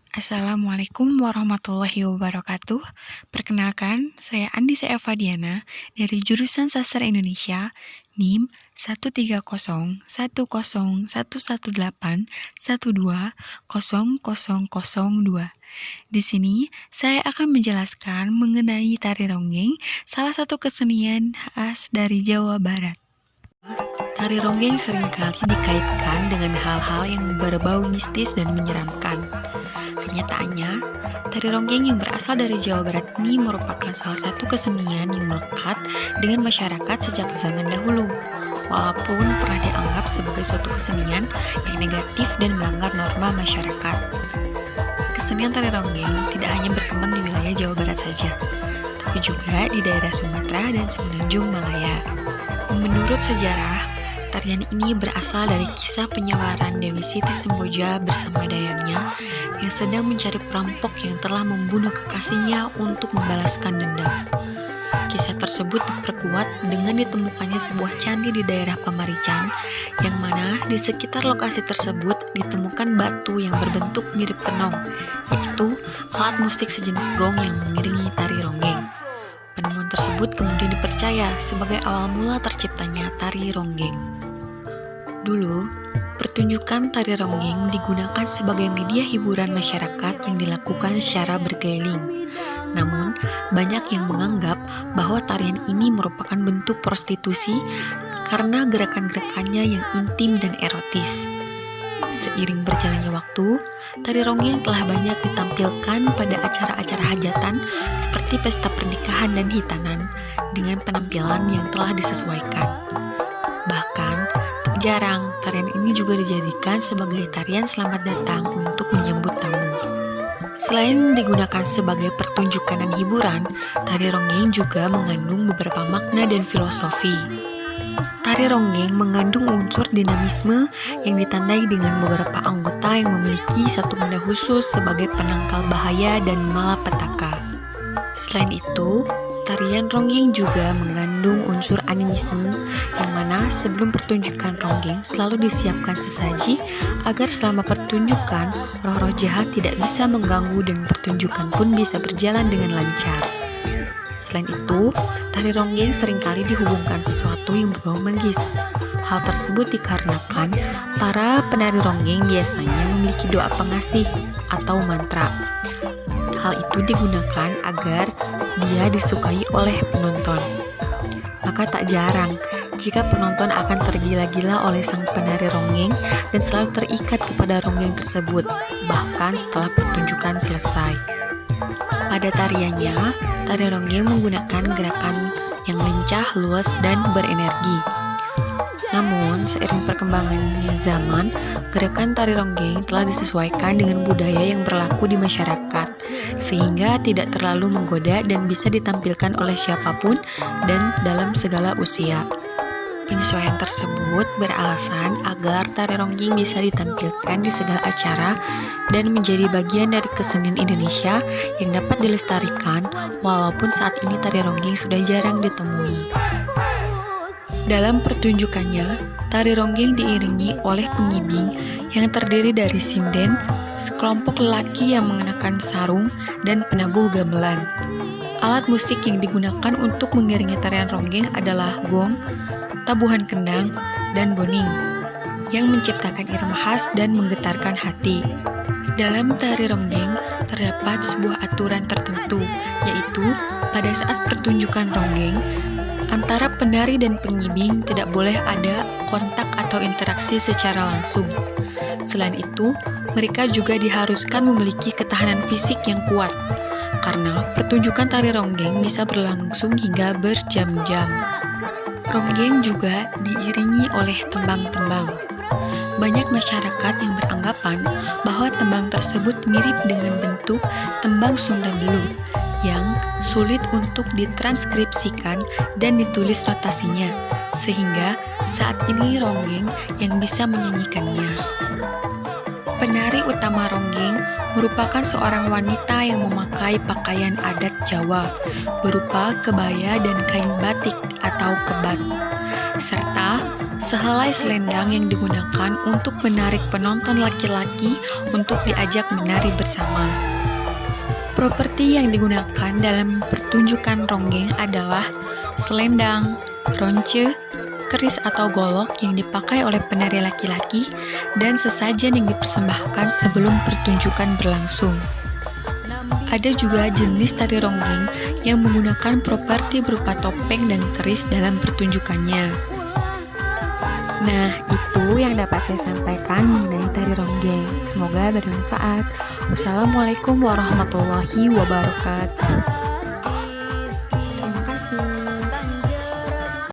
Assalamualaikum warahmatullahi wabarakatuh. Perkenalkan, saya Andisa Eva Diana dari jurusan Sastra Indonesia, NIM 1301118120002. Di sini, saya akan menjelaskan mengenai tari ronggeng, salah satu kesenian khas dari Jawa Barat. Tari ronggeng seringkali dikaitkan dengan hal-hal yang berbau mistis dan menyeramkan. Kenyataannya, tari ronggeng yang berasal dari Jawa Barat ini merupakan salah satu kesenian yang melekat dengan masyarakat sejak zaman dahulu. Walaupun pernah dianggap sebagai suatu kesenian yang negatif dan melanggar norma masyarakat. Kesenian tari ronggeng tidak hanya berkembang di wilayah Jawa Barat saja, tapi juga di daerah Sumatera dan Semenanjung Malaya. Menurut sejarah, tarian ini berasal dari kisah penyawaran Dewi Siti Semboja bersama dayangnya yang sedang mencari perampok yang telah membunuh kekasihnya untuk membalaskan dendam. Kisah tersebut diperkuat dengan ditemukannya sebuah candi di daerah Pamarican, yang mana di sekitar lokasi tersebut ditemukan batu yang berbentuk mirip kenong, yaitu alat musik sejenis gong yang mengiringi tari ronggeng. Penemuan tersebut kemudian dipercaya sebagai awal mula terciptanya tari ronggeng. Dulu, pertunjukan tari ronggeng digunakan sebagai media hiburan masyarakat yang dilakukan secara berkeliling. Namun, banyak yang menganggap bahwa tarian ini merupakan bentuk prostitusi karena gerakan-gerakannya yang intim dan erotis. Seiring berjalannya waktu, tari ronggeng telah banyak ditampilkan pada acara-acara hajatan seperti pesta pernikahan dan hitanan dengan penampilan yang telah disesuaikan. Bahkan, tak jarang tarian ini juga dijadikan sebagai tarian selamat datang untuk menyambut tamu. Selain digunakan sebagai pertunjukan dan hiburan, tari ronggeng juga mengandung beberapa makna dan filosofi. Tari ronggeng mengandung unsur dinamisme yang ditandai dengan beberapa anggota yang memiliki satu benda khusus sebagai penangkal bahaya dan malapetaka. Selain itu, tarian ronggeng juga mengandung unsur animisme yang mana sebelum pertunjukan ronggeng selalu disiapkan sesaji agar selama pertunjukan roh-roh jahat tidak bisa mengganggu dan pertunjukan pun bisa berjalan dengan lancar. Selain itu, tari ronggeng seringkali dihubungkan sesuatu yang berbau magis. Hal tersebut dikarenakan para penari ronggeng biasanya memiliki doa pengasih atau mantra. Hal itu digunakan agar dia disukai oleh penonton. Maka tak jarang jika penonton akan tergila-gila oleh sang penari ronggeng dan selalu terikat kepada ronggeng tersebut, bahkan setelah pertunjukan selesai. Pada tariannya, tari ronggeng menggunakan gerakan yang lincah, luas, dan berenergi. Namun, seiring perkembangannya zaman, gerakan tari ronggeng telah disesuaikan dengan budaya yang berlaku di masyarakat, sehingga tidak terlalu menggoda dan bisa ditampilkan oleh siapapun dan dalam segala usia. Penyesuaian tersebut beralasan agar tari ronggeng bisa ditampilkan di segala acara dan menjadi bagian dari kesenian Indonesia yang dapat dilestarikan walaupun saat ini tari ronggeng sudah jarang ditemui. Dalam pertunjukannya, tari ronggeng diiringi oleh pengibing yang terdiri dari sinden, sekelompok lelaki yang mengenakan sarung, dan penabuh gamelan. Alat musik yang digunakan untuk mengiringi tarian ronggeng adalah gong, tabuhan kendang, dan boning, yang menciptakan irama khas dan menggetarkan hati. Dalam tari ronggeng, terdapat sebuah aturan tertentu, yaitu pada saat pertunjukan ronggeng, antara penari dan pengibing tidak boleh ada kontak atau interaksi secara langsung. Selain itu, mereka juga diharuskan memiliki ketahanan fisik yang kuat, karena pertunjukan tari ronggeng bisa berlangsung hingga berjam-jam. Ronggeng juga diiringi oleh tembang-tembang. Banyak masyarakat yang beranggapan bahwa tembang tersebut mirip dengan bentuk tembang Sunda Delu yang sulit untuk ditranskripsikan dan ditulis notasinya, sehingga saat ini ronggeng yang bisa menyanyikannya. Penari utama ronggeng merupakan seorang wanita yang memakai pakaian adat Jawa berupa kebaya dan kain batik atau kebat, serta sehelai selendang yang digunakan untuk menarik penonton laki-laki untuk diajak menari bersama. Properti yang digunakan dalam pertunjukan ronggeng adalah selendang, ronce, keris atau golok yang dipakai oleh penari laki-laki, dan sesajen yang dipersembahkan sebelum pertunjukan berlangsung. Ada juga jenis tari ronggeng yang menggunakan properti berupa topeng dan keris dalam pertunjukannya. Nah, itu yang dapat saya sampaikan mengenai tari ronggeng. Semoga bermanfaat. Wassalamualaikum warahmatullahi wabarakatuh.